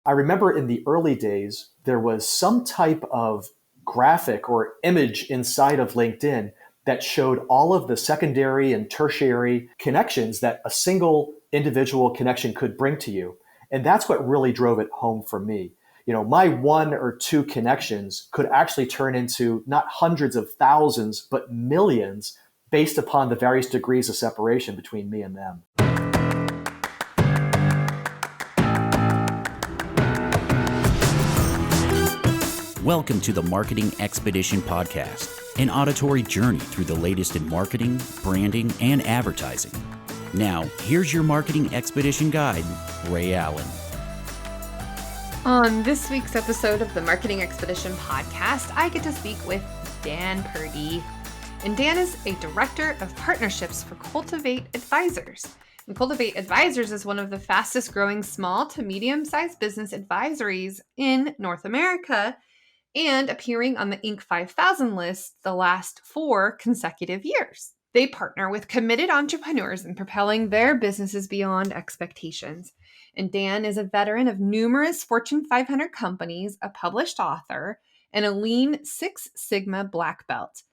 I remember in the early days, there was some type of graphic or image inside of LinkedIn that showed all of the secondary and tertiary connections that a single individual connection could bring to you. And that's what really drove it home for me. My one or two connections could actually turn into not hundreds of thousands, but millions based upon the various degrees of separation between me and them. Welcome to the Marketing Expedition Podcast, an auditory journey through the latest in marketing, branding, and advertising. Now, here's your Marketing Expedition guide, Ray Allen. On this week's episode of the Marketing Expedition Podcast, I get to speak with Dan Purdy. And Dan is a Director of Partnerships for Cultivate Advisors. And Cultivate Advisors is one of the fastest growing small to medium-sized business advisories in North America, and appearing on the Inc. 5000 list the last 4 consecutive years. They partner with committed entrepreneurs in propelling their businesses beyond expectations. And Dan is a veteran of numerous Fortune 500 companies, a published author, and a Lean Six Sigma black belt.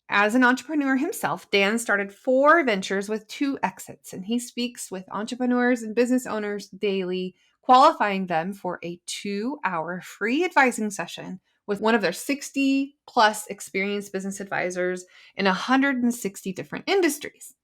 As an entrepreneur himself, Dan started 4 ventures with 2 exits, and he speaks with entrepreneurs and business owners daily, qualifying them for a 2-hour free advising session with one of their 60 plus experienced business advisors in 160 different industries.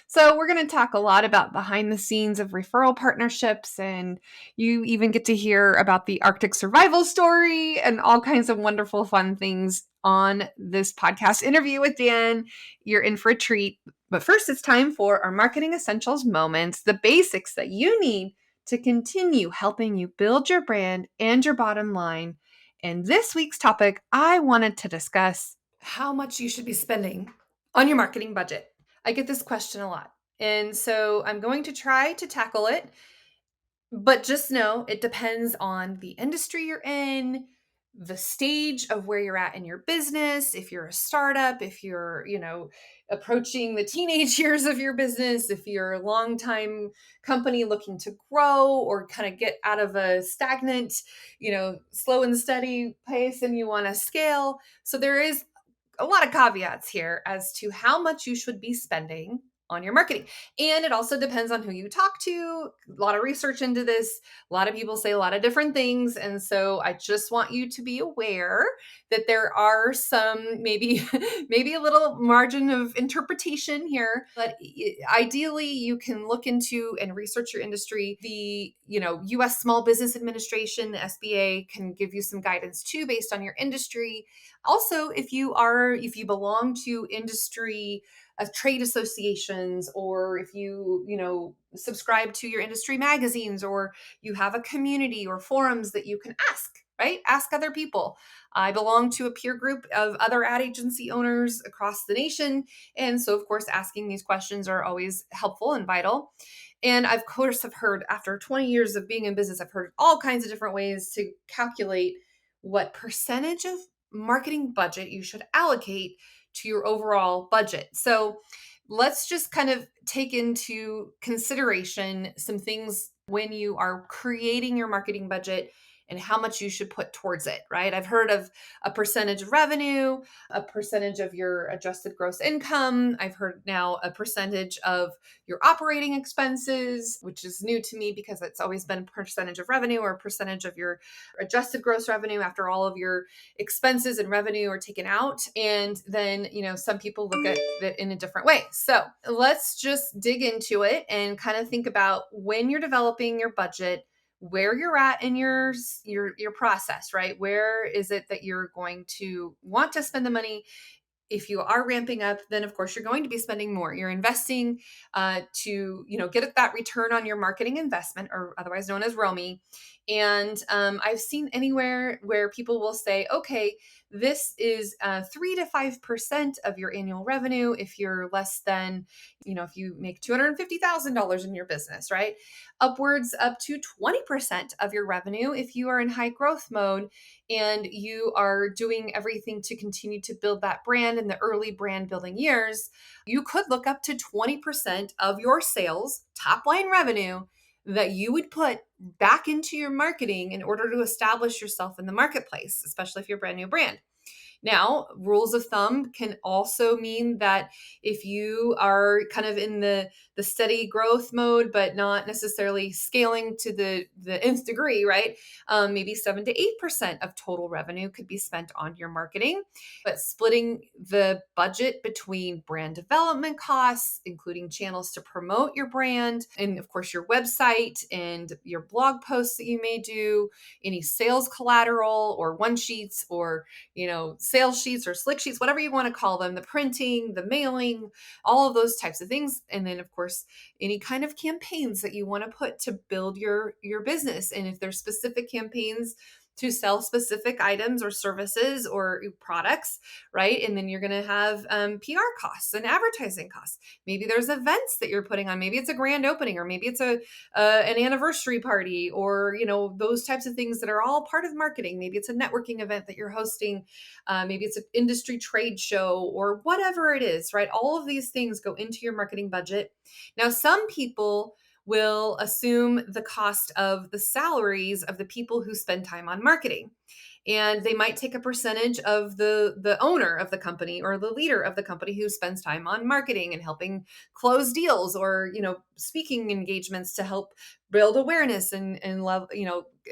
So we're going to talk a lot about behind the scenes of referral partnerships, and you even get to hear about the Arctic survival story and all kinds of wonderful fun things on this podcast interview with Dan. You're in for a treat. But first, it's time for our marketing essentials moments, the basics that you need to continue helping you build your brand and your bottom line. And this week's topic, I wanted to discuss how much you should be spending on your marketing budget. I get this question a lot. And so I'm going to try to tackle it, but just know it depends on the industry you're in, the stage of where you're at in your business. If you're a startup, if you're, approaching the teenage years of your business, if you're a long-time company looking to grow or kind of get out of a stagnant, slow and steady pace and you want to scale. So there is a lot of caveats here as to how much you should be spending on your marketing. And it also depends on who you talk to. A lot of research into this. A lot of people say a lot of different things. And so I just want you to be aware that there are some maybe a little margin of interpretation here. But ideally, you can look into and research your industry. The US Small Business Administration, the SBA, can give you some guidance too based on your industry. Also, if you belong to industry trade associations, or if you subscribe to your industry magazines, or you have a community or forums that you can ask other people. I belong to a peer group of other ad agency owners across the nation. And so, of course, asking these questions are always helpful and vital. And of course, I've heard, after 20 years of being in business, I've heard all kinds of different ways to calculate what percentage of marketing budget you should allocate to your overall budget. So let's just kind of take into consideration some things when you are creating your marketing budget and how much you should put towards it, right? I've heard of a percentage of revenue, a percentage of your adjusted gross income. I've heard now a percentage of your operating expenses, which is new to me because it's always been percentage of revenue or percentage of your adjusted gross revenue after all of your expenses and revenue are taken out. And then, some people look at it in a different way. So let's just dig into it and kind of think about when you're developing your budget, where you're at in your process, right? Where is it that you're going to want to spend the money? If you are ramping up, then of course you're going to be spending more. You're investing to get that return on your marketing investment, or otherwise known as ROMI. And I've seen anywhere where people will say, okay, this is 3 to 5% of your annual revenue if you're less than, if you make $250,000 in your business, right? Upwards up to 20% of your revenue if you are in high growth mode and you are doing everything to continue to build that brand in the early brand building years. You could look up to 20% of your sales, top line revenue, that you would put back into your marketing in order to establish yourself in the marketplace, especially if you're a brand new brand. Now, rules of thumb can also mean that if you are kind of in the steady growth mode, but not necessarily scaling to the nth degree, right? Maybe 7 to 8% of total revenue could be spent on your marketing, but splitting the budget between brand development costs, including channels to promote your brand, and of course, your website and your blog posts that you may do, any sales collateral or one sheets or sales sheets or slick sheets, whatever you want to call them, the printing, the mailing, all of those types of things. And then of course, any kind of campaigns that you want to put to build your business. And if there's specific campaigns to sell specific items or services or products, right? And then you're going to have PR costs and advertising costs. Maybe there's events that you're putting on. Maybe it's a grand opening, or maybe it's an anniversary party, or those types of things that are all part of marketing. Maybe it's a networking event that you're hosting. Maybe it's an industry trade show, or whatever it is, right? All of these things go into your marketing budget. Now, some people will assume the cost of the salaries of the people who spend time on marketing. And they might take a percentage of the owner of the company or the leader of the company who spends time on marketing and helping close deals, or speaking engagements to help build awareness and love,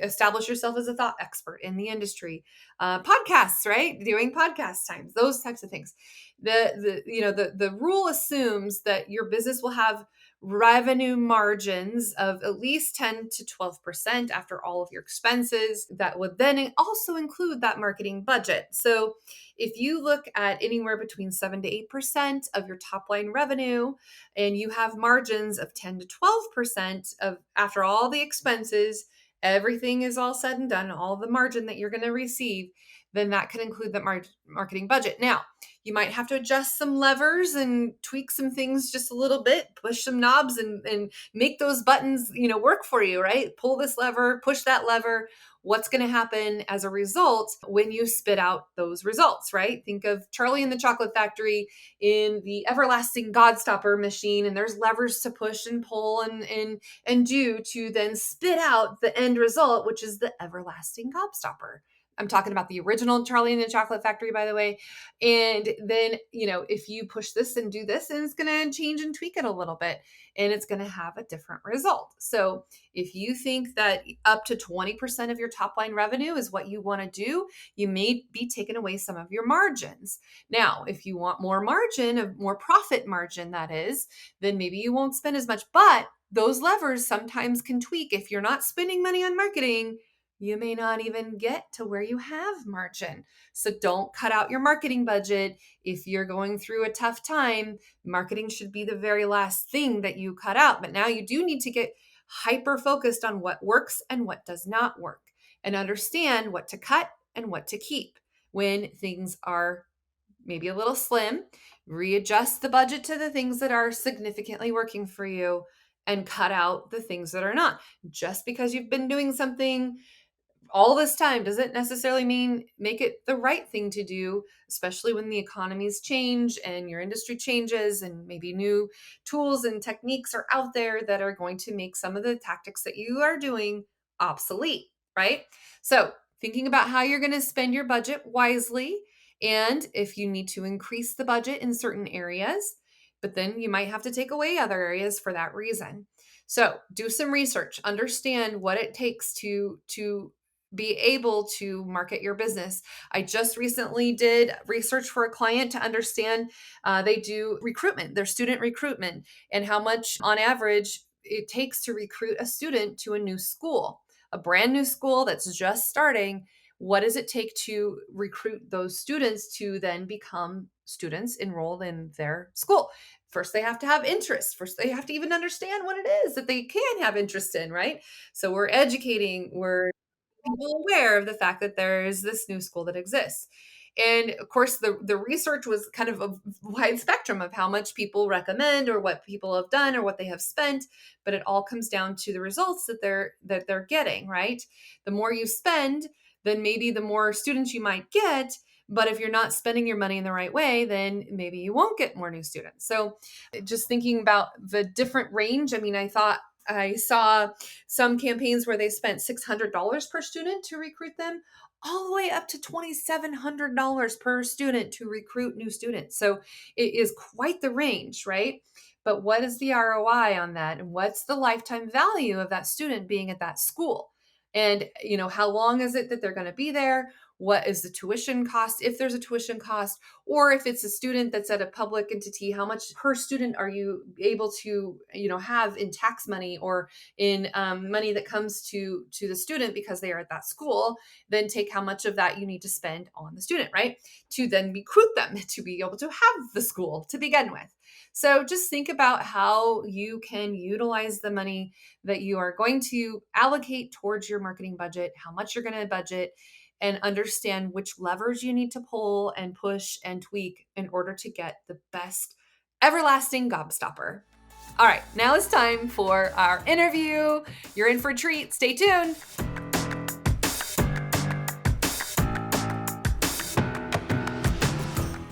establish yourself as a thought expert in the industry. Podcasts, right? Doing podcast times, those types of things. The rule assumes that your business will have revenue margins of at least 10 to 12% after all of your expenses. That would then also include that marketing budget. So if you look at anywhere between 7 to 8% of your top line revenue, and you have margins of 10 to 12% of after all the expenses, everything is all said and done, all the margin that you're going to receive, then that can include the marketing budget. Now, you might have to adjust some levers and tweak some things just a little bit, push some knobs and make those buttons, work for you, right? Pull this lever, push that lever. What's going to happen as a result when you spit out those results, right? Think of Charlie and the Chocolate Factory in the everlasting Godstopper machine, and there's levers to push and pull and do to then spit out the end result, which is the everlasting Gobstopper. I'm talking about the original Charlie and the Chocolate Factory, by the way. And then, if you push this and do this, and it's going to change and tweak it a little bit, and it's going to have a different result. So if you think that up to 20% of your top line revenue is what you want to do, you may be taking away some of your margins. Now, if you want more margin, more profit margin, that is, then maybe you won't spend as much. But those levers sometimes can tweak. If you're not spending money on marketing, you may not even get to where you have margin. So don't cut out your marketing budget. If you're going through a tough time, marketing should be the very last thing that you cut out. But now you do need to get hyper focused on what works and what does not work, and understand what to cut and what to keep when things are maybe a little slim. Readjust the budget to the things that are significantly working for you, and cut out the things that are not. Just because you've been doing something all this time doesn't necessarily mean make it the right thing to do, especially when the economies change and your industry changes, and maybe new tools and techniques are out there that are going to make some of the tactics that you are doing obsolete, right? So thinking about how you're going to spend your budget wisely, and if you need to increase the budget in certain areas, but then you might have to take away other areas for that reason. So do some research, understand what it takes to be able to market your business. I just recently did research for a client to understand they do recruitment, their student recruitment, and how much on average it takes to recruit a student to a new school, a brand new school that's just starting. What does it take to recruit those students to then become students enrolled in their school? First, they have to have interest. First, they have to even understand what it is that they can have interest in, right? So we're educating, we're people aware of the fact that there is this new school that exists. And of course, the research was kind of a wide spectrum of how much people recommend, or what people have done, or what they have spent, but it all comes down to the results that they're getting, right? The more you spend, then maybe the more students you might get. But if you're not spending your money in the right way, then maybe you won't get more new students. So just thinking about the different range, I mean, I thought I saw some campaigns where they spent $600 per student to recruit them, all the way up to $2,700 per student to recruit new students. So it is quite the range, right? But what is the ROI on that? And what's the lifetime value of that student being at that school? And, how long is it that they're going to be there? What is the tuition cost, if there's a tuition cost, or if it's a student that's at a public entity, how much per student are you able to, have in tax money or in money that comes to the student because they are at that school? Then take how much of that you need to spend on the student, right? To then recruit them to be able to have the school to begin with. So just think about how you can utilize the money that you are going to allocate towards your marketing budget, how much you're going to budget, and understand which levers you need to pull and push and tweak in order to get the best everlasting gobstopper. All right, now it's time for our interview. You're in for a treat. Stay tuned.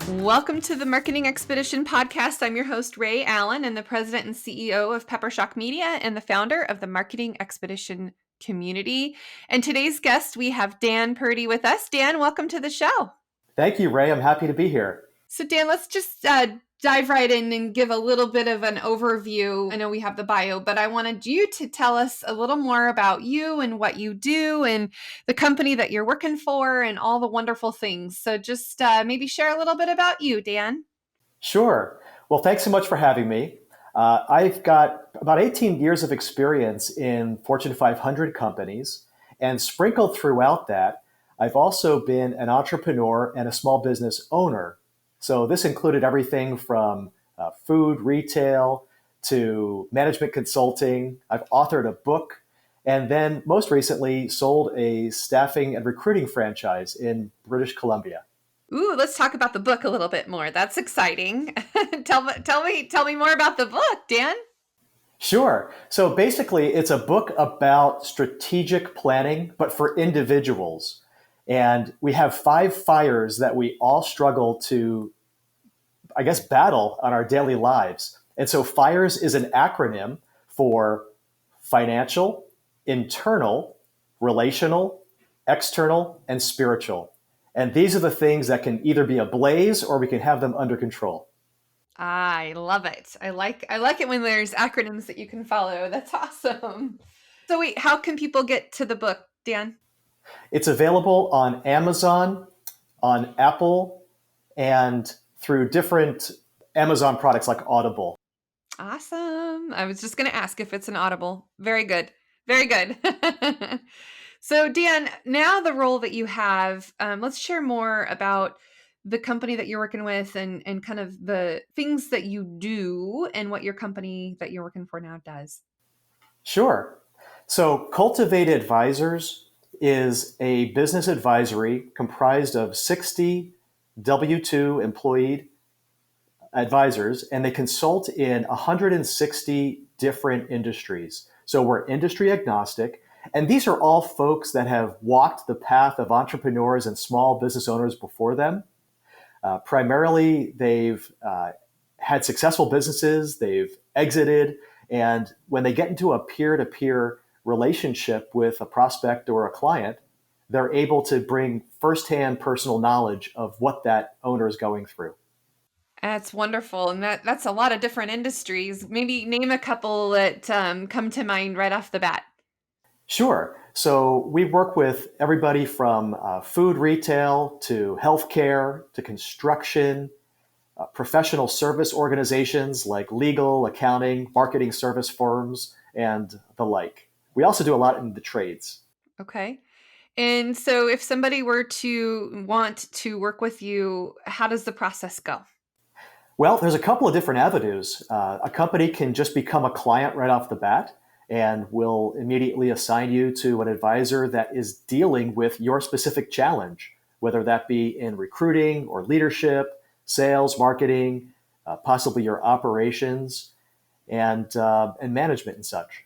Welcome to the Marketing Expedition podcast. I'm your host, Ray Allen, and the president and CEO of Peppershock Media and the founder of the Marketing Expedition community. And today's guest, we have Dan Purdy with us. Dan, welcome to the show. Thank you, Ray. I'm happy to be here. So Dan, let's just dive right in and give a little bit of an overview. I know we have the bio, but I wanted you to tell us a little more about you and what you do and the company that you're working for and all the wonderful things. So just maybe share a little bit about you, Dan. Sure. Well, thanks so much for having me. I've got about 18 years of experience in Fortune 500 companies, and sprinkled throughout that, I've also been an entrepreneur and a small business owner. So this included everything from food, retail, to management consulting. I've authored a book, and then most recently sold a staffing and recruiting franchise in British Columbia. Ooh, let's talk about the book a little bit more. That's exciting. Tell me more about the book, Dan. Sure. So basically, it's a book about strategic planning, but for individuals. And we have 5 fires that we all struggle to, battle on our daily lives. And so FIRES is an acronym for financial, internal, relational, external, and spiritual. And these are the things that can either be ablaze or we can have them under control. I love it. I like it when there's acronyms that you can follow. That's awesome. So wait, how can people get to the book, Dan? It's available on Amazon, on Apple, and through different Amazon products like Audible. Awesome. I was just going to ask if it's an Audible. Very good. Very good. So Dan, now the role that you have, let's share more about the company that you're working with and kind of the things that you do and what your company that you're working for now does. Sure. So Cultivate Advisors is a business advisory comprised of 60 W-2 employed advisors, and they consult in 160 different industries. So we're industry agnostic. And these are all folks that have walked the path of entrepreneurs and small business owners before them. Primarily, they've had successful businesses, they've exited, and when they get into a peer-to-peer relationship with a prospect or a client, they're able to bring firsthand personal knowledge of what that owner is going through. That's wonderful. And that's a lot of different industries. Maybe name a couple that come to mind right off the bat. Sure. So we work with everybody from food retail to healthcare to construction, professional service organizations like legal, accounting, marketing service firms, and the like. We also do a lot in the trades. Okay. And so if somebody were to want to work with you, how does the process go? Well, there's a couple of different avenues. A company can just become a client right off the bat, and will immediately assign you to an advisor that is dealing with your specific challenge, whether that be in recruiting or leadership, sales, marketing, possibly your operations, and management and such.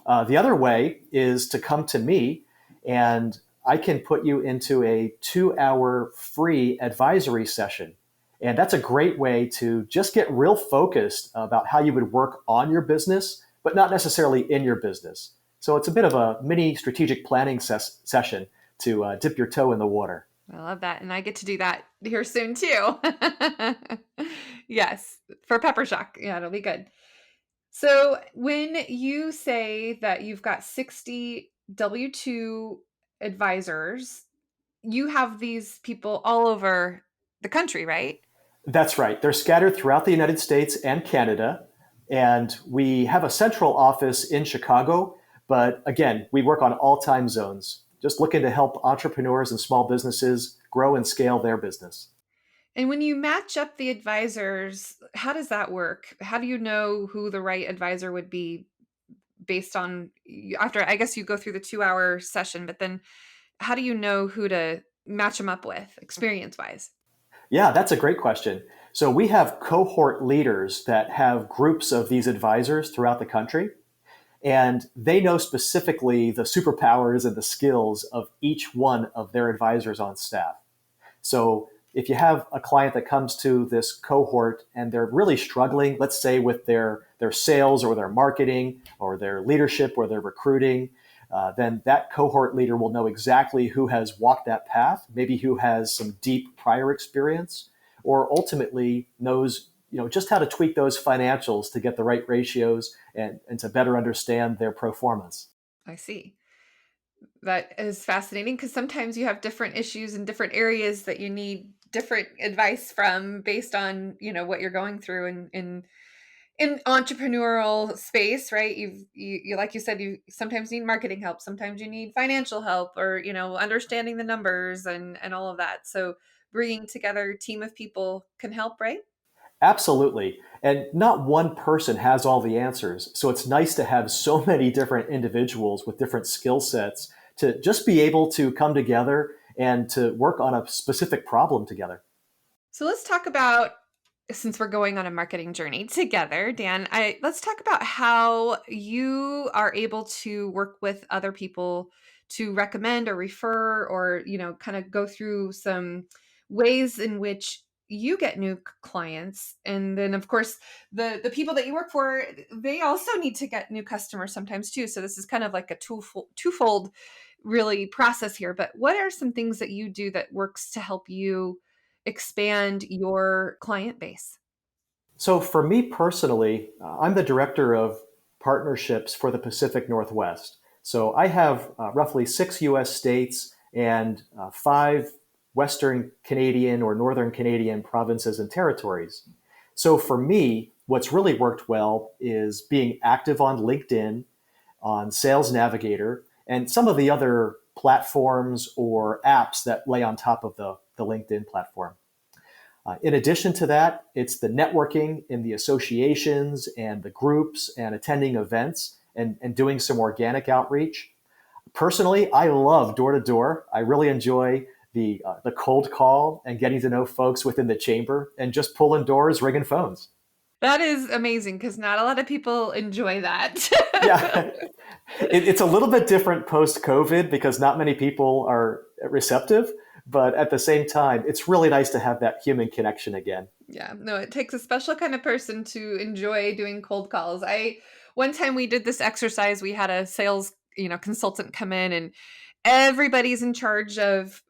The other way is to come to me, and I can put you into a 2-hour free advisory session. And that's a great way to just get real focused about how you would work on your business but not necessarily in your business. So it's a bit of a mini strategic planning session to dip your toe in the water. I love that. And I get to do that here soon too. Yes, for Peppershock. Yeah, it'll be good. So when you say that you've got 60 W-2 advisors, you have these people all over the country, right? That's right. They're scattered throughout the United States and Canada. And we have a central office in Chicago. But again, we work on all time zones, just looking to help entrepreneurs and small businesses grow and scale their business. And when you match up the advisors, how does that work? How do you know who the right advisor would be based on after I guess you go through the 2-hour session, but then how do you know who to match them up with experience wise? Yeah, that's a great question. So we have cohort leaders that have groups of these advisors throughout the country, and they know specifically the superpowers and the skills of each one of their advisors on staff. So if you have a client that comes to this cohort and they're really struggling, let's say with their sales or their marketing or their leadership or their recruiting, then that cohort leader will know exactly who has walked that path, maybe who has some deep prior experience, or ultimately knows just how to tweak those financials to get the right ratios and to better understand their performance. I see. That is fascinating because sometimes you have different issues in different areas that you need different advice from based on, what you're going through in entrepreneurial space, right? You like you said, you sometimes need marketing help, sometimes you need financial help or, understanding the numbers and all of that. So bringing together a team of people can help, right? Absolutely. And not one person has all the answers. So it's nice to have so many different individuals with different skill sets to just be able to come together and to work on a specific problem together. So let's talk about since we're going on a marketing journey together, Dan, let's talk about how you are able to work with other people to recommend or refer or, kind of go through some ways in which you get new clients. And then of course, the people that you work for, they also need to get new customers sometimes too. So this is kind of like a twofold really process here. But what are some things that you do that works to help you expand your client base? So for me personally, I'm the director of partnerships for the Pacific Northwest. So I have roughly 6 US states and 5 Western Canadian or Northern Canadian provinces and territories. So for me, what's really worked well is being active on LinkedIn, on Sales Navigator, and some of the other platforms or apps that lay on top of the LinkedIn platform. In addition to that, it's the networking in the associations and the groups and attending events and doing some organic outreach. Personally, I love door to door. I really enjoy the cold call and getting to know folks within the chamber and just pulling doors, ringing phones. That is amazing because not a lot of people enjoy that. Yeah, it's a little bit different post COVID because not many people are receptive. But at the same time, it's really nice to have that human connection again. Yeah, no, it takes a special kind of person to enjoy doing cold calls. One time we did this exercise, we had a sales, consultant come in and everybody's in charge of,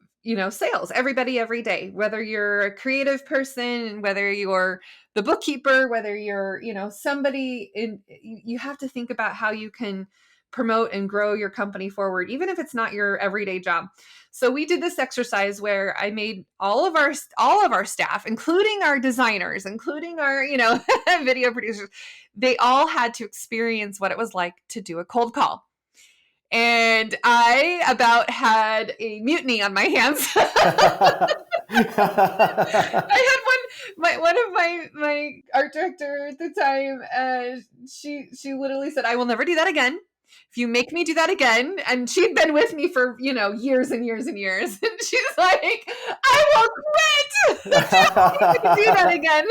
sales, everybody every day, whether you're a creative person, whether you're the bookkeeper, whether you're, somebody you have to think about how you can promote and grow your company forward, even if it's not your everyday job. So we did this exercise where I made all of our staff, including our designers, including our, video producers, they all had to experience what it was like to do a cold call. And I about had a mutiny on my hands. I had one of my art director at the time. She literally said, "I will never do that again. If you make me do that again," and she'd been with me for years and years and years, and she's like, "I will quit. Don't do that again."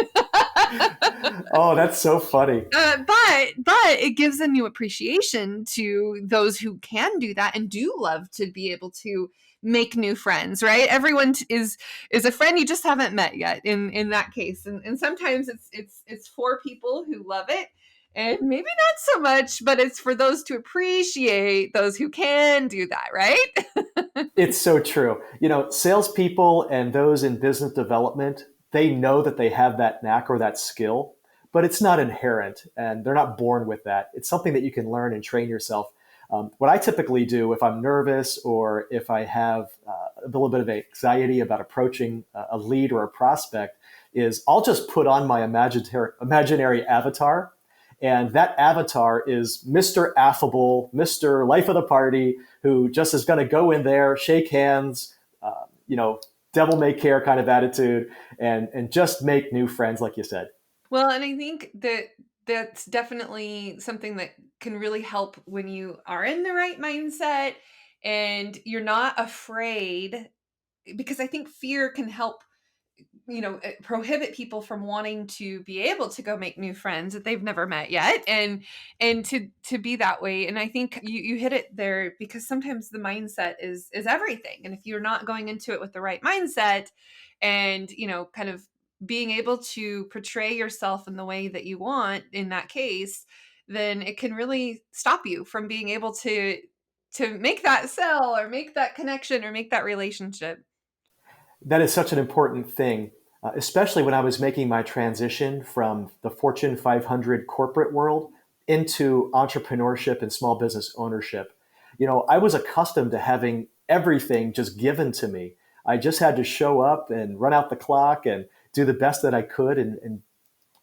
Oh, that's so funny. But it gives a new appreciation to those who can do that and do love to be able to make new friends, right? Everyone is a friend you just haven't met yet in that case. And sometimes it's for people who love it and maybe not so much, but it's for those to appreciate those who can do that, right? It's so true. Salespeople and those in business development, they know that they have that knack or that skill, but it's not inherent and they're not born with that. It's something that you can learn and train yourself. What I typically do if I'm nervous or if I have a little bit of anxiety about approaching a lead or a prospect is I'll just put on my imaginary avatar. And that avatar is Mr. Affable, Mr. Life of the Party, who just is going to go in there, shake hands, uh, you know, devil may care kind of attitude, and just make new friends, like you said. Well, and I think that that's definitely something that can really help when you are in the right mindset and you're not afraid, because I think fear can help, prohibit people from wanting to be able to go make new friends that they've never met yet, and to be that way. And I think you hit it there, because sometimes the mindset is everything, and if you're not going into it with the right mindset and kind of being able to portray yourself in the way that you want in that case, then it can really stop you from being able to make that sell or make that connection or make that relationship. That is such an important thing, especially when I was making my transition from the Fortune 500 corporate world into entrepreneurship and small business ownership. I was accustomed to having everything just given to me. I just had to show up and run out the clock and do the best that I could and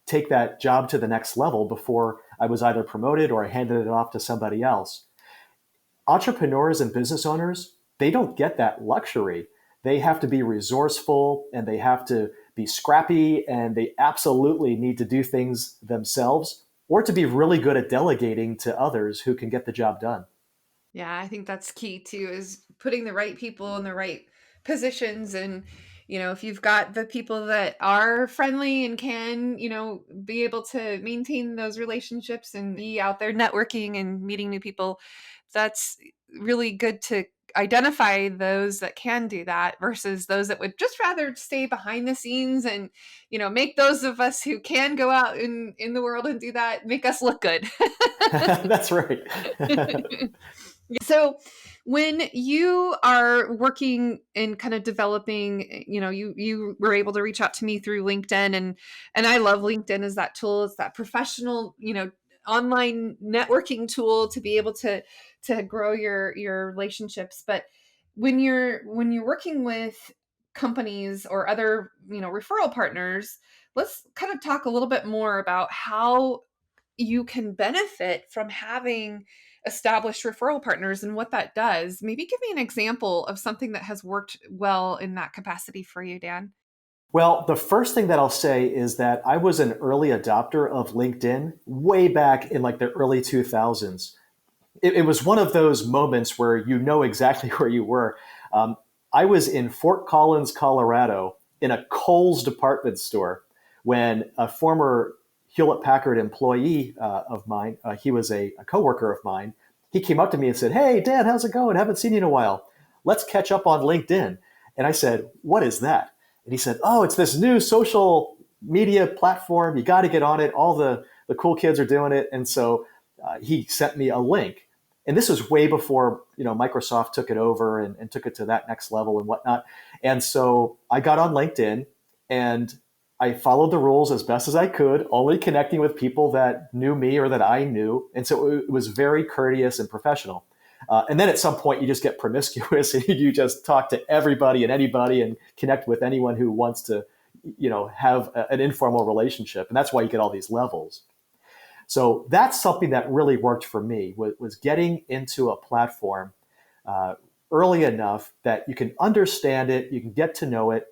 take that job to the next level before I was either promoted or I handed it off to somebody else. Entrepreneurs and business owners, they don't get that luxury. They have to be resourceful and they have to be scrappy and they absolutely need to do things themselves or to be really good at delegating to others who can get the job done. Yeah, I think that's key too, is putting the right people in the right positions. And, if you've got the people that are friendly and can, be able to maintain those relationships and be out there networking and meeting new people, that's really good to identify those that can do that versus those that would just rather stay behind the scenes and, make those of us who can go out in the world and do that, make us look good. That's right. So when you are working and kind of developing, you were able to reach out to me through LinkedIn, and I love LinkedIn as that tool. It's that professional, online networking tool to be able to grow your relationships. But when you're working with companies or other, referral partners, let's kind of talk a little bit more about how you can benefit from having established referral partners and what that does. Maybe give me an example of something that has worked well in that capacity for you, Dan. Well, the first thing that I'll say is that I was an early adopter of LinkedIn way back in like the early 2000s. It was one of those moments where you know exactly where you were. I was in Fort Collins, Colorado, in a Kohl's department store when a former Hewlett Packard employee of mine, he was a coworker of mine, he came up to me and said, "Hey, Dan, how's it going? Haven't seen you in a while. Let's catch up on LinkedIn." And I said, "What is that?" And he said, "Oh, it's this new social media platform. You got to get on it. All the cool kids are doing it." And so he sent me a link. And this was way before Microsoft took it over and took it to that next level and whatnot. And so I got on LinkedIn and I followed the rules as best as I could, only connecting with people that knew me or that I knew. And so it was very courteous and professional. And then at some point, you just get promiscuous and you just talk to everybody and anybody and connect with anyone who wants to, have an informal relationship. And that's why you get all these levels. So that's something that really worked for me was getting into a platform uh, early enough that you can understand it, you can get to know it,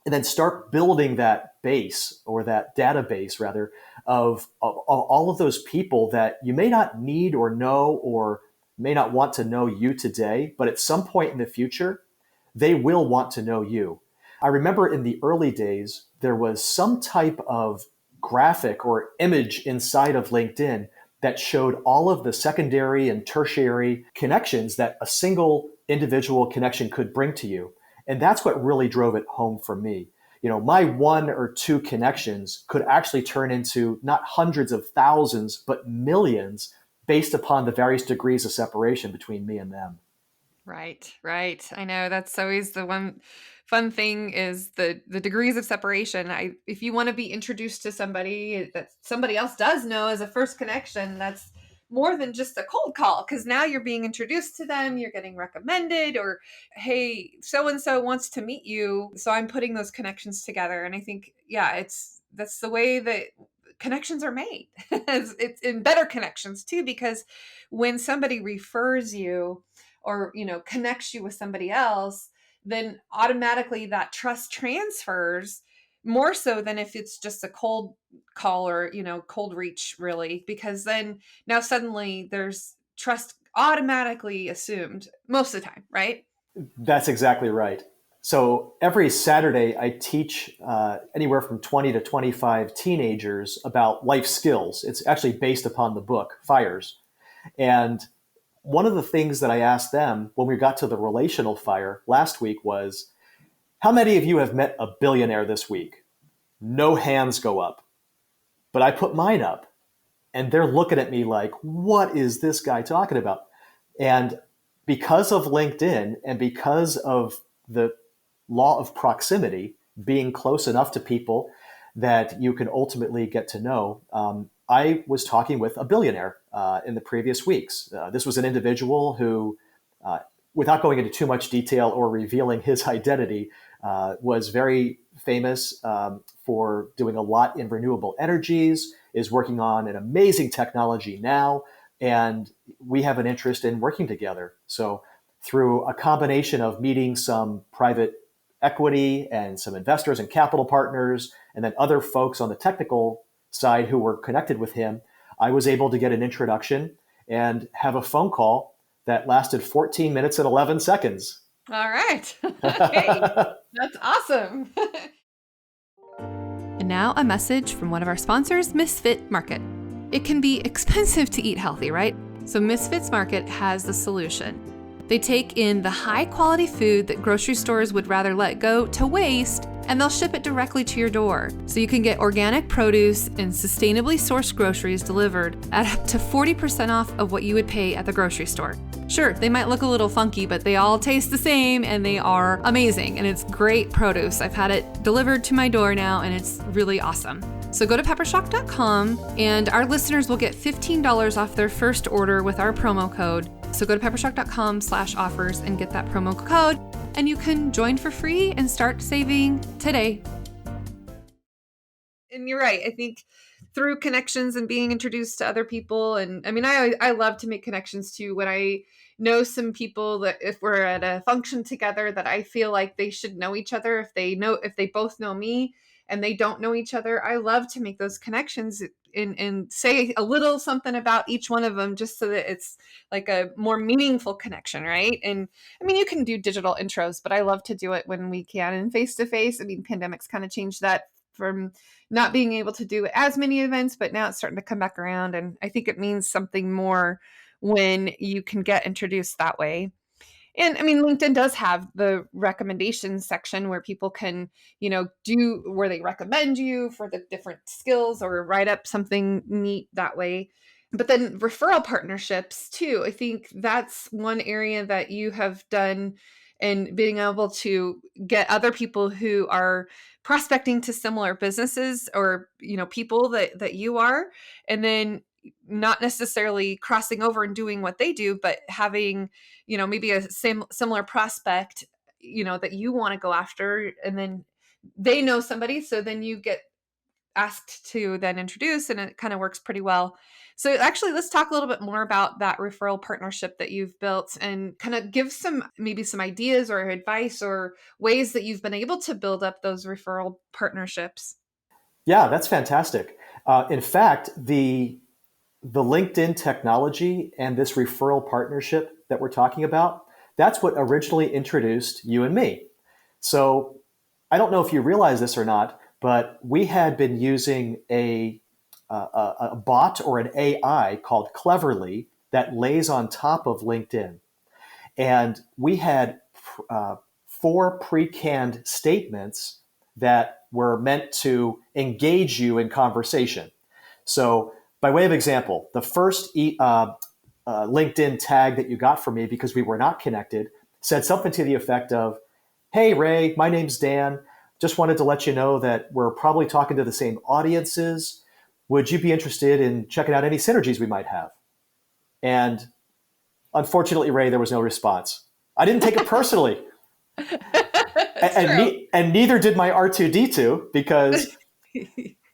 and then start building that base or that database rather of all of those people that you may not need or know or may not want to know you today, but at some point in the future, they will want to know you. I remember in the early days, there was some type of graphic or image inside of LinkedIn that showed all of the secondary and tertiary connections that a single individual connection could bring to you. And that's what really drove it home for me. my one or two connections could actually turn into not hundreds of thousands, but millions based upon the various degrees of separation between me and them. Right, right. I know that's always the one fun thing is the degrees of separation. If you want to be introduced to somebody that somebody else does know as a first connection, that's more than just a cold call because now you're being introduced to them, you're getting recommended, or hey, so and so wants to meet you. So I'm putting those connections together. And I think, yeah, that's the way that connections are made. It's in better connections too, because when somebody refers you or connects you with somebody else, then automatically that trust transfers more so than if it's just a cold call or cold reach, really, because then now suddenly there's trust automatically assumed most of the time, right? That's exactly right. So every Saturday, I teach anywhere from 20 to 25 teenagers about life skills. It's actually based upon the book, F.I.R.E.S. And one of the things that I asked them when we got to the relational fire last week was, how many of you have met a billionaire this week? No hands go up. But I put mine up, and they're looking at me like, what is this guy talking about? And because of LinkedIn and because of the law of proximity, being close enough to people that you can ultimately get to know, I was talking with a billionaire in the previous weeks. This was an individual who, without going into too much detail or revealing his identity, was very famous for doing a lot in renewable energies, is working on an amazing technology now, and we have an interest in working together. So through a combination of meeting some private equity and some investors and capital partners, and then other folks on the technical side who were connected with him, I was able to get an introduction and have a phone call that lasted 14 minutes and 11 seconds. All right. Okay. That's awesome. And now a message from one of our sponsors, Misfit Market. It can be expensive to eat healthy, right? So Misfits Market has the solution. They take in the high quality food that grocery stores would rather let go to waste, and they'll ship it directly to your door. So you can get organic produce and sustainably sourced groceries delivered at up to 40% off of what you would pay at the grocery store. Sure, they might look a little funky, but they all taste the same and they are amazing, and it's great produce. I've had it delivered to my door now and it's really awesome. So go to peppershock.com and our listeners will get $15 off their first order with our promo code. So go to peppershock.com/offers and get that promo code, and you can join for free and start saving today. And you're right. I think through connections and being introduced to other people, and I mean, I love to make connections too. When I know some people that if we're at a function together that I feel like they should know each other, if they both know me and they don't know each other, I love to make those connections and say a little something about each one of them just so that it's like a more meaningful connection, right? And I mean, you can do digital intros, but I love to do it when we can and face to face. I mean, pandemics kind of changed that from not being able to do as many events, but now it's starting to come back around. And I think it means something more when you can get introduced that way. And I mean, LinkedIn does have the recommendations section where people can, do where they recommend you for the different skills or write up something neat that way. But then referral partnerships too. I think that's one area that you have done and being able to get other people who are prospecting to similar businesses or, people that you are, and then not necessarily crossing over and doing what they do, but having, maybe a similar prospect, that you want to go after, and then they know somebody. So then you get asked to then introduce, and it kind of works pretty well. So actually, let's talk a little bit more about that referral partnership that you've built and kind of give maybe some ideas or advice or ways that you've been able to build up those referral partnerships. Yeah, that's fantastic. In fact, the LinkedIn technology and this referral partnership that we're talking about, that's what originally introduced you and me. So I don't know if you realize this or not, but we had been using a bot or an AI called Cleverly that lays on top of LinkedIn. And we had 4 pre-canned statements that were meant to engage you in conversation. So, by way of example, the first LinkedIn tag that you got from me, because we were not connected, said something to the effect of, "Hey, Ray, my name's Dan. Just wanted to let you know that we're probably talking to the same audiences. Would you be interested in checking out any synergies we might have?" And unfortunately, Ray, there was no response. I didn't take it personally. That's true. And neither did my R2D2, because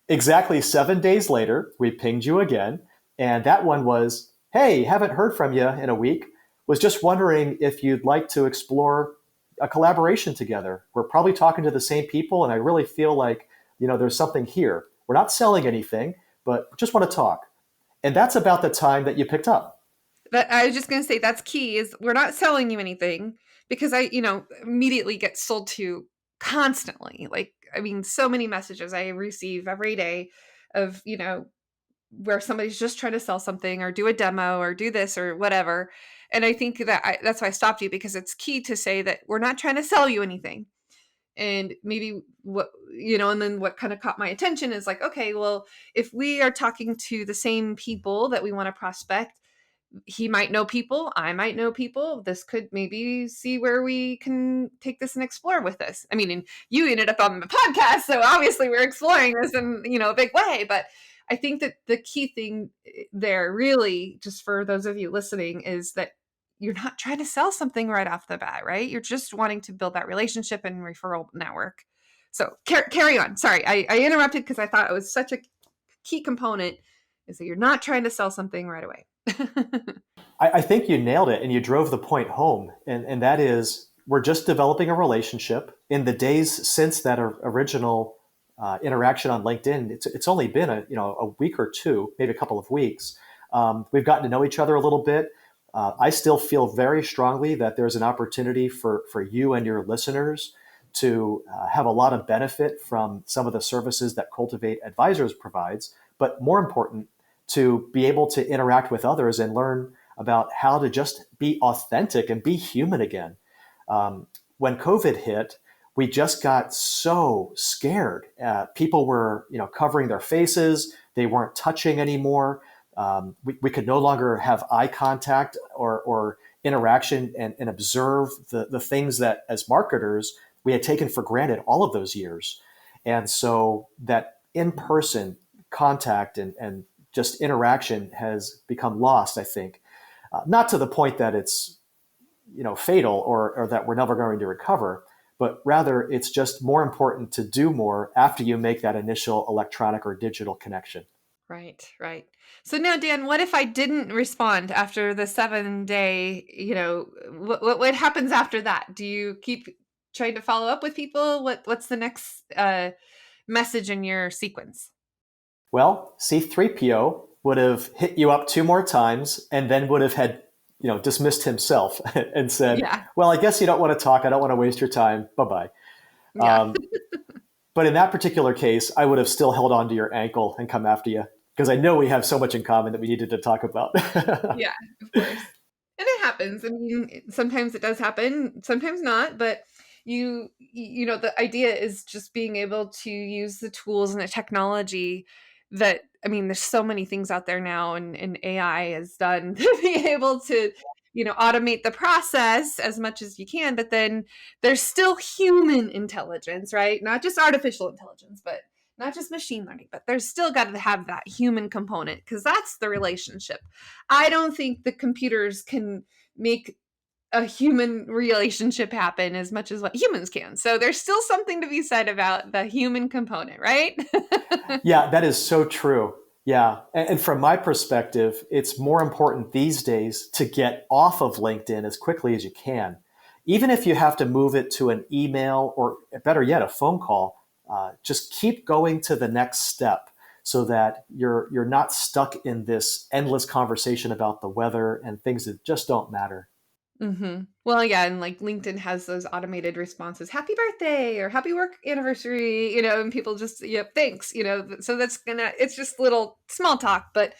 exactly 7 days later, we pinged you again. And that one was, "Hey, haven't heard from you in a week. Was just wondering if you'd like to explore a collaboration together. We're probably talking to the same people, and I really feel like, there's something here. We're not selling anything, but just want to talk." And that's about the time that you picked up. But I was just going to say that's key is we're not selling you anything because I, immediately get sold to constantly. Like, I mean, so many messages I receive every day of, where somebody's just trying to sell something or do a demo or do this or whatever. And I think that's why I stopped you, because it's key to say that we're not trying to sell you anything. And maybe and then what kind of caught my attention is like, okay, well, if we are talking to the same people that we want to prospect, he might know people, I might know people. This could maybe see where we can take this and explore with this. I mean, and you ended up on the podcast, so obviously we're exploring this in, a big way. But I think that the key thing there, really, just for those of you listening, is that you're not trying to sell something right off the bat, right? You're just wanting to build that relationship and referral network. So carry on. Sorry, I interrupted because I thought it was such a key component, is that you're not trying to sell something right away. I think you nailed it, and you drove the point home. And that is, we're just developing a relationship. In the days since that original interaction on LinkedIn, it's only been a week or two, maybe a couple of weeks. We've gotten to know each other a little bit. I still feel very strongly that there's an opportunity for you and your listeners to have a lot of benefit from some of the services that Cultivate Advisors provides, but more important, to be able to interact with others and learn about how to just be authentic and be human again. When COVID hit, we just got so scared. People were, covering their faces. They weren't touching anymore. We could no longer have eye contact or interaction and observe the things that, as marketers, we had taken for granted all of those years. And so that in-person contact and just interaction has become lost, I think. Not to the point that it's fatal or that we're never going to recover, but rather it's just more important to do more after you make that initial electronic or digital connection. Right, right. So now, Dan, what if I didn't respond after the 7 day, what happens after that? Do you keep trying to follow up with people? What's the next message in your sequence? Well, C3PO would have hit you up two more times and then would have had, dismissed himself and said, Yeah, "Well, I guess you don't want to talk. I don't want to waste your time. Bye-bye." yeah, Um, but in that particular case, I would have still held on to your ankle and come after you, because I know we have so much in common that we needed to talk about. yeah, of course. And it happens. I mean, sometimes it does happen, sometimes not, but the idea is just being able to use the tools and the technology that, I mean, there's so many things out there now, and AI has done to be able to, automate the process as much as you can, but then there's still human intelligence, right? Not just artificial intelligence, but not just machine learning, but there's still got to have that human component, because that's the relationship. I don't think the computers can make a human relationship happen as much as what humans can. So there's still something to be said about the human component, right? Yeah, that is so true. Yeah. And from my perspective, it's more important these days to get off of LinkedIn as quickly as you can. Even if you have to move it to an email or, better yet, a phone call, just keep going to the next step so that you're not stuck in this endless conversation about the weather and things that just don't matter. Well, yeah, and like LinkedIn has those automated responses, happy birthday or happy work anniversary, and people just, yep, thanks, so it's just little small talk, but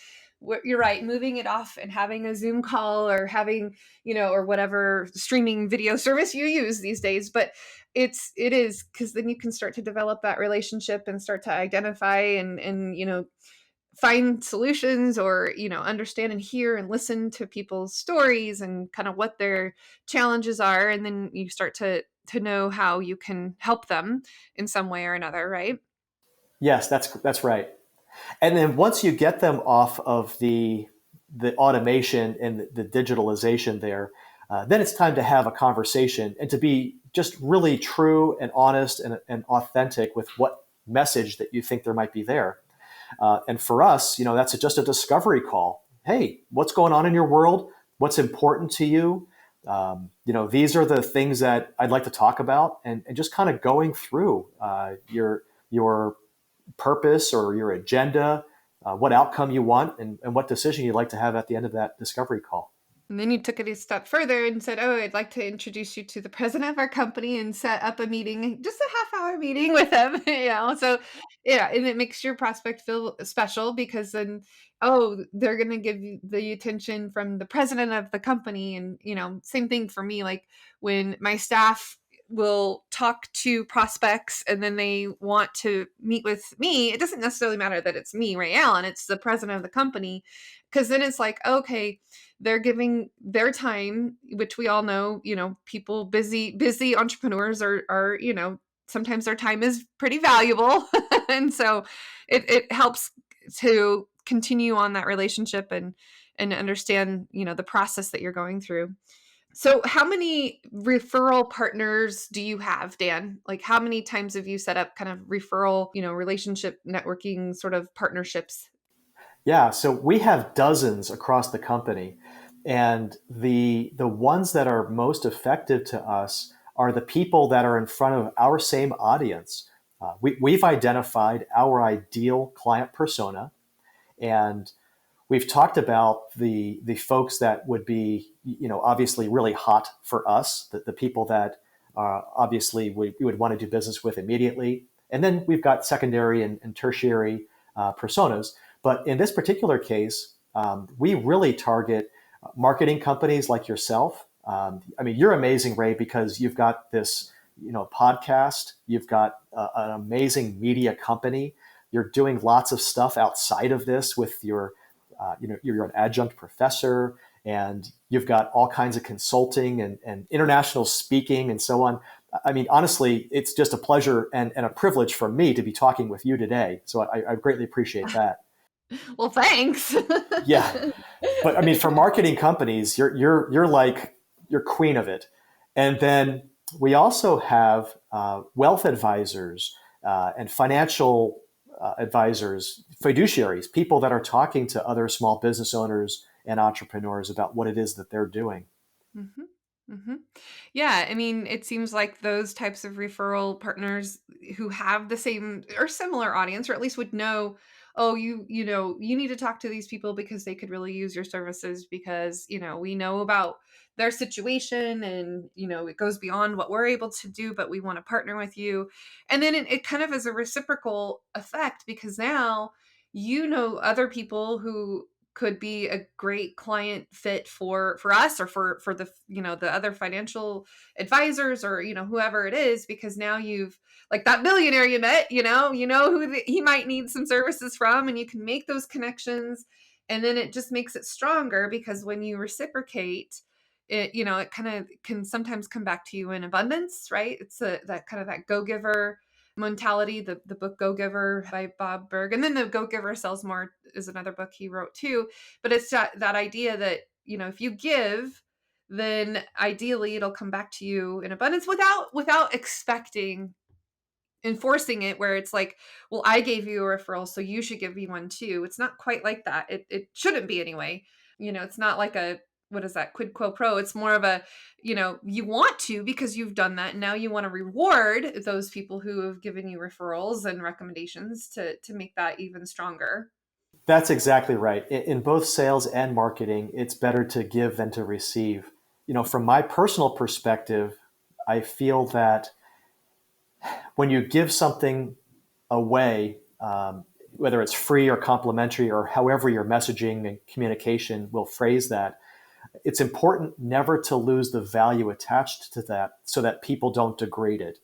you're right, moving it off and having a Zoom call or having, or whatever streaming video service you use these days. But it is, because then you can start to develop that relationship and start to identify and find solutions, or understand and hear and listen to people's stories and kind of what their challenges are, and then you start to know how you can help them in some way or another, right? Yes, that's right. And then once you get them off of the automation and the digitalization there, then it's time to have a conversation and to be just really true and honest and authentic with what message that you think there might be there. And for us, that's just a discovery call. Hey, what's going on in your world? What's important to you? These are the things that I'd like to talk about, and just kind of going through your purpose or your agenda, what outcome you want, and what decision you'd like to have at the end of that discovery call. And then you took it a step further and said, "Oh, I'd like to introduce you to the president of our company," and set up a meeting, just a half-hour meeting with him. So yeah, and it makes your prospect feel special, because then, oh, they're going to give you the attention from the president of the company. And same thing for me. Like, when my staff will talk to prospects and then they want to meet with me, it doesn't necessarily matter that it's me, Ray Allen, it's the president of the company, because then it's like, okay, they're giving their time, which we all know, people, busy entrepreneurs are, sometimes their time is pretty valuable. And so it helps to continue on that relationship and understand, the process that you're going through. So how many referral partners do you have, Dan? Like, how many times have you set up kind of referral, relationship networking sort of partnerships? Yeah, so we have dozens across the company, and the ones that are most effective to us are the people that are in front of our same audience. We've identified our ideal client persona, and we've talked about the folks that would be, obviously really hot for us, the people that obviously we would want to do business with immediately. And then we've got secondary and tertiary personas. But in this particular case, we really target marketing companies like yourself. I mean, you're amazing, Ray, because you've got this, podcast. You've got an amazing media company. You're doing lots of stuff outside of this with you're an adjunct professor, and you've got all kinds of consulting and international speaking and so on. I mean, honestly, it's just a pleasure and a privilege for me to be talking with you today. So I greatly appreciate that. Well, thanks. Yeah, but I mean, for marketing companies, you're like you're queen of it. And then we also have wealth advisors and financial advisors, fiduciaries, people that are talking to other small business owners and entrepreneurs about what it is that they're doing. hmm hmm Yeah, I mean, it seems like those types of referral partners who have the same or similar audience, or at least would know, oh, you need to talk to these people because they could really use your services, because we know about their situation, and it goes beyond what we're able to do, but we want to partner with you. And then it kind of is a reciprocal effect, because now other people who could be a great client fit for us, or for the the other financial advisors, or whoever it is, because now you've, like that billionaire you met, who he might need some services from, and you can make those connections. And then it just makes it stronger, because when you reciprocate it, it kind of can sometimes come back to you in abundance, right? It's that kind of that go-giver mentality. The book Go Giver by Bob Berg, and then the Go Giver Sells More is another book he wrote too. But it's that idea that if you give, then ideally it'll come back to you in abundance, without expecting, enforcing it, where it's like, well, I gave you a referral, so you should give me one too. It's not quite like that. It shouldn't be anyway. It's not like a, what is that, quid quo pro. It's more of a, you want to, because you've done that, and now you want to reward those people who have given you referrals and recommendations to make that even stronger. That's exactly right. In both sales and marketing, it's better to give than to receive. From my personal perspective, I feel that when you give something away, whether it's free or complimentary or however your messaging and communication will phrase that, it's important never to lose the value attached to that so that people don't degrade it.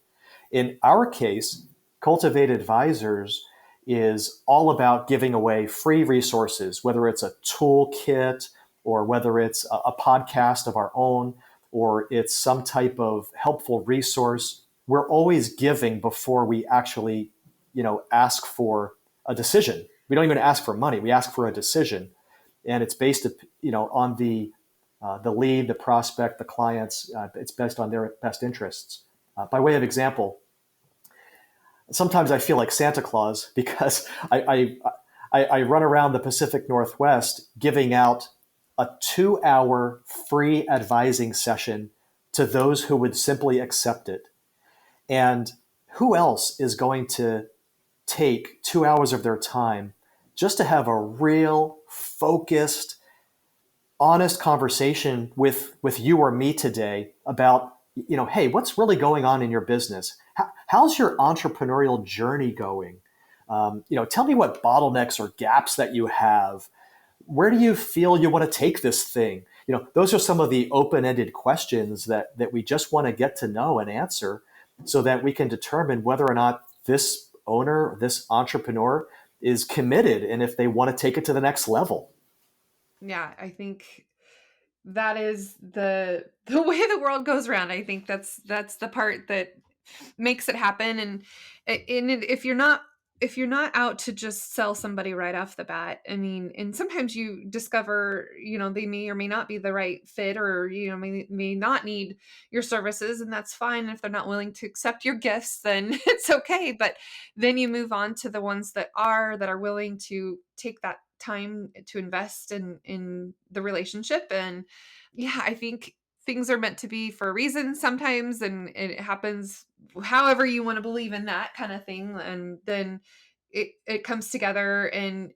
In our case, Cultivate Advisors is all about giving away free resources, whether it's a toolkit or whether it's a podcast of our own or it's some type of helpful resource. We're always giving before we actually, ask for a decision. We don't even ask for money. We ask for a decision, and it's based, on the lead, the prospect, the clients. It's based on their best interests. By way of example, sometimes I feel like Santa Claus because I run around the Pacific Northwest giving out a 2-hour free advising session to those who would simply accept it. And who else is going to take 2 hours of their time just to have a real focused, honest conversation with you or me today about, hey, what's really going on in your business? How's your entrepreneurial journey going? Tell me what bottlenecks or gaps that you have. Where do you feel you want to take this thing? Those are some of the open-ended questions that we just want to get to know and answer so that we can determine whether or not this owner, this entrepreneur is committed and if they want to take it to the next level. Yeah, I think that is the way the world goes around. I think that's the part that makes it happen. And if you're not out to just sell somebody right off the bat, I mean, and sometimes you discover, they may or may not be the right fit, or, may not need your services, and that's fine. And if they're not willing to accept your gifts, then it's okay. But then you move on to the ones that are willing to take that time to invest in the relationship. And yeah, I think things are meant to be for a reason sometimes, and it happens however you want to believe in that kind of thing. And then it comes together. And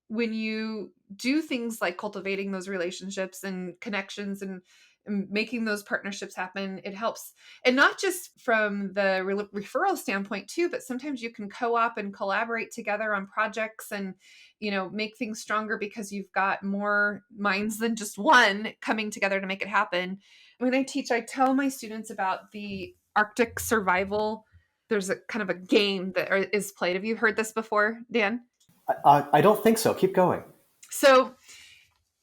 when you do things like cultivating those relationships and connections and making those partnerships happen, it helps. And not just from the referral standpoint too, but sometimes you can co-op and collaborate together on projects and, make things stronger because you've got more minds than just one coming together to make it happen. When I teach, I tell my students about the Arctic survival. There's a kind of a game that is played. Have you heard this before, Dan? I don't think so. Keep going. So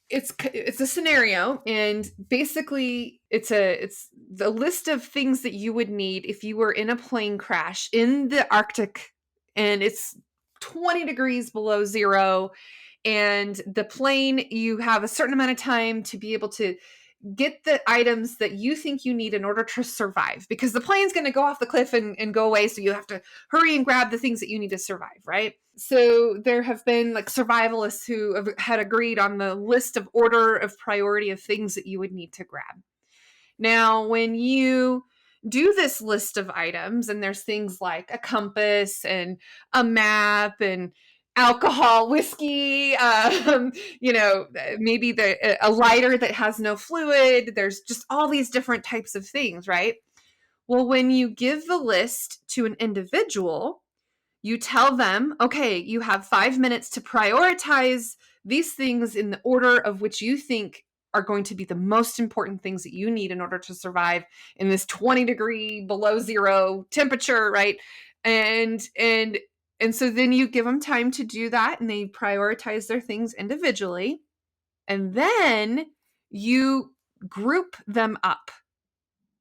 it's a scenario, and basically it's the list of things that you would need if you were in a plane crash in the Arctic, and it's 20 degrees below zero, and the plane, you have a certain amount of time to be able to get the items that you think you need in order to survive, because the plane's going to go off the cliff and go away. So you have to hurry and grab the things that you need to survive, right? So there have been like survivalists who have had agreed on the list of order of priority of things that you would need to grab. Now, when you do this list of items, and there's things like a compass and a map and alcohol, whiskey, maybe a lighter that has no fluid. There's just all these different types of things, right? Well, when you give the list to an individual, you tell them, okay, you have 5 minutes to prioritize these things in the order of which you think are going to be the most important things that you need in order to survive in this 20 degree below zero temperature, right? And so then you give them time to do that, and they prioritize their things individually. And then you group them up.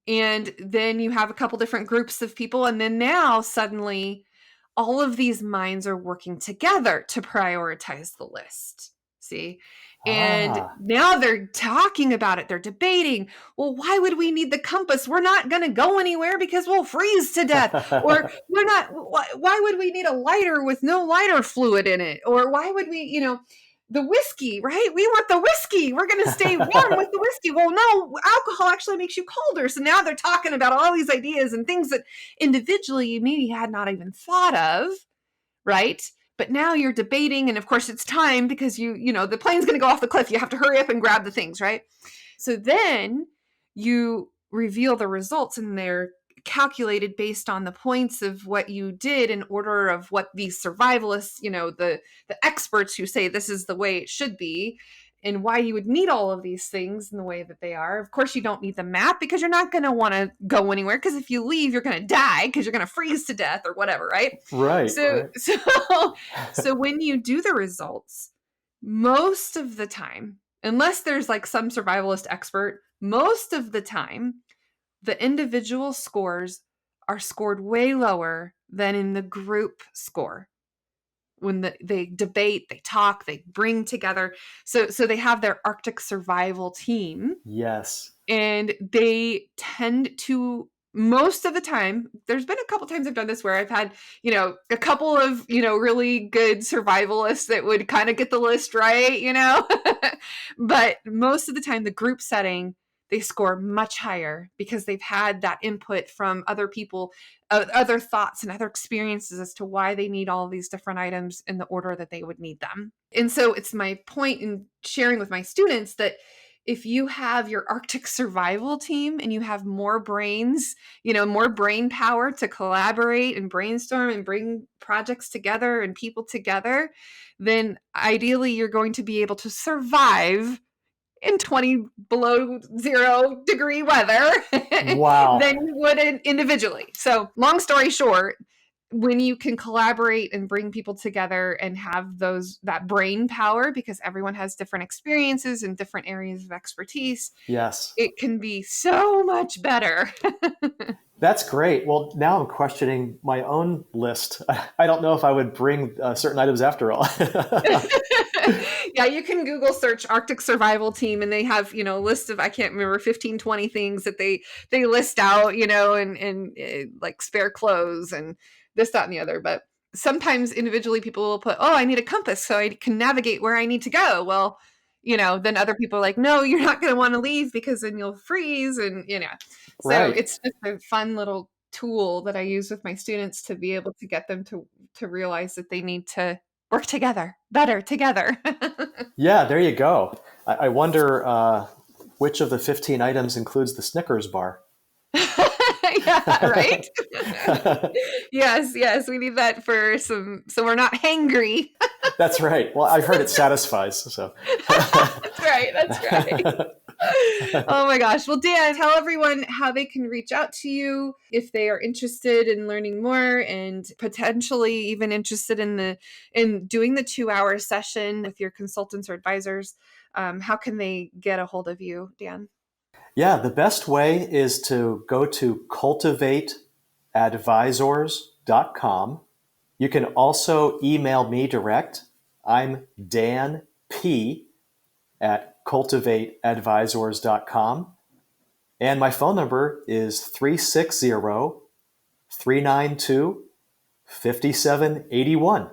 And then you have a couple different groups of people. And then now suddenly all of these minds are working together to prioritize the list. See? And now they're talking about it. They're debating. Well, why would we need the compass? We're not going to go anywhere because we'll freeze to death. Or we're not, why would we need a lighter with no lighter fluid in it? Or why would we, the whiskey, right? We want the whiskey. We're going to stay warm with the whiskey. Well, no, alcohol actually makes you colder. So now they're talking about all these ideas and things that individually you maybe had not even thought of, right? But now you're debating, and of course it's time because the plane's going to go off the cliff. You have to hurry up and grab the things, right? So then you reveal the results, and they're calculated based on the points of what you did in order of what these survivalists, the experts who say this is the way it should be, and why you would need all of these things in the way that they are. Of course, you don't need the map because you're not going to want to go anywhere, because if you leave, you're going to die because you're going to freeze to death or whatever, right? Right. So when you do the results, most of the time, unless there's like some survivalist expert, most of the time, the individual scores are scored way lower than in the group score. When they debate, they talk, they bring together. So they have their Arctic survival team. Yes. And they tend to, most of the time, there's been a couple times I've done this where I've had, a couple of, really good survivalists that would kind of get the list right, but most of the time, the group setting, they score much higher because they've had that input from other people, other thoughts and other experiences as to why they need all of these different items in the order that they would need them. And so it's my point in sharing with my students that if you have your Arctic survival team and you have more brains, more brain power to collaborate and brainstorm and bring projects together and people together, then ideally you're going to be able to survive in 20 below 0 degree weather Wow. than you would individually. So long story short, when you can collaborate and bring people together and have that brain power, because everyone has different experiences and different areas of expertise, Yes, it can be so much better. that's great. Well, now I'm questioning my own list. I don't know if I would bring certain items after all. Yeah, you can Google search Arctic survival team, and they have, a list of, I can't remember, 15, 20 things that they list out, and like spare clothes and this, that, and the other. But sometimes individually people will put, I need a compass so I can navigate where I need to go. Well, then other people are like, no, you're not going to want to leave because then you'll freeze. And, so Right. it's just a fun little tool that I use with my students to be able to get them to realize that they need to work together, better together. Yeah, there you go. I wonder which of the 15 items includes the Snickers bar. Yeah, right? Yes, we need that for so we're not hangry. That's right. Well, I've heard it satisfies. So That's right. Oh my gosh. Well, Dan, tell everyone how they can reach out to you if they are interested in learning more and potentially even interested in doing the 2-hour session with your consultants or advisors. How can they get a hold of you, Dan? yeah, the best way is to go to cultivateadvisors.com. You can also email me direct. I'm Dan P. at cultivateadvisors.com. And my phone number is 360-392-5781.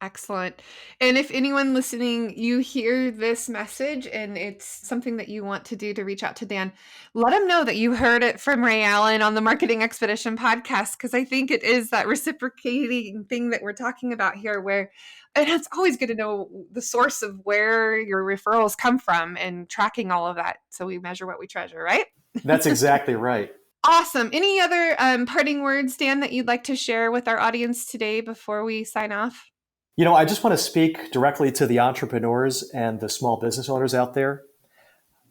Excellent. And if anyone listening, you hear this message and it's something that you want to do to reach out to Dan, let him know that you heard it from Ray Allen on the Marketing Expedition podcast, because I think it is that reciprocating thing that we're talking about here, where, and it's always good to know the source of where your referrals come from and tracking all of that. So we measure what we treasure, right? That's exactly right. Awesome. Any other parting words, Dan, that you'd like to share with our audience today before we sign off? I just want to speak directly to the entrepreneurs and the small business owners out there.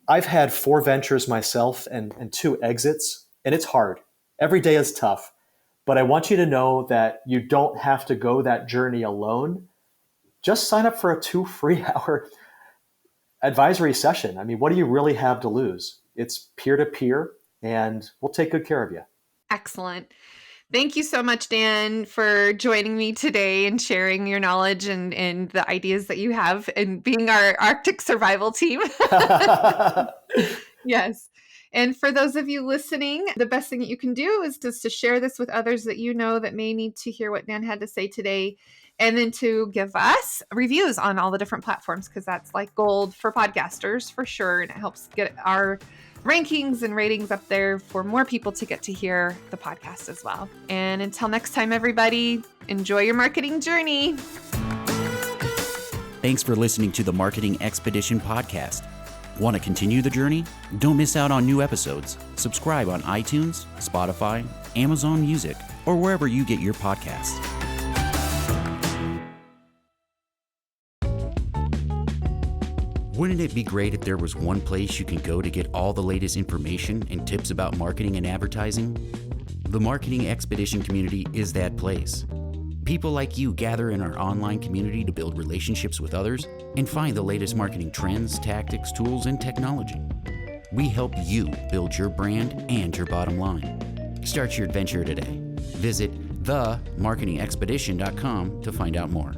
I've had 4 ventures myself and 2 exits, and it's hard. Every day is tough. But I want you to know that you don't have to go that journey alone. Just sign up for a 2 free-hour advisory session. I mean, what do you really have to lose? It's peer-to-peer, and we'll take good care of you. Excellent. Thank you so much, Dan, for joining me today and sharing your knowledge and the ideas that you have and being our Arctic survival team. Yes. And for those of you listening, the best thing that you can do is just to share this with others that you know that may need to hear what Dan had to say today. And then to give us reviews on all the different platforms, because that's like gold for podcasters for sure. And it helps get our rankings and ratings up there for more people to get to hear the podcast as well. And until next time, everybody, enjoy your marketing journey. Thanks for listening to the Marketing Expedition podcast. Want to continue the journey? Don't miss out on new episodes. Subscribe on iTunes, Spotify, Amazon Music, or wherever you get your podcasts. Wouldn't it be great if there was one place you can go to get all the latest information and tips about marketing and advertising? The Marketing Expedition community is that place. People like you gather in our online community to build relationships with others and find the latest marketing trends, tactics, tools, and technology. We help you build your brand and your bottom line. Start your adventure today. Visit themarketingexpedition.com to find out more.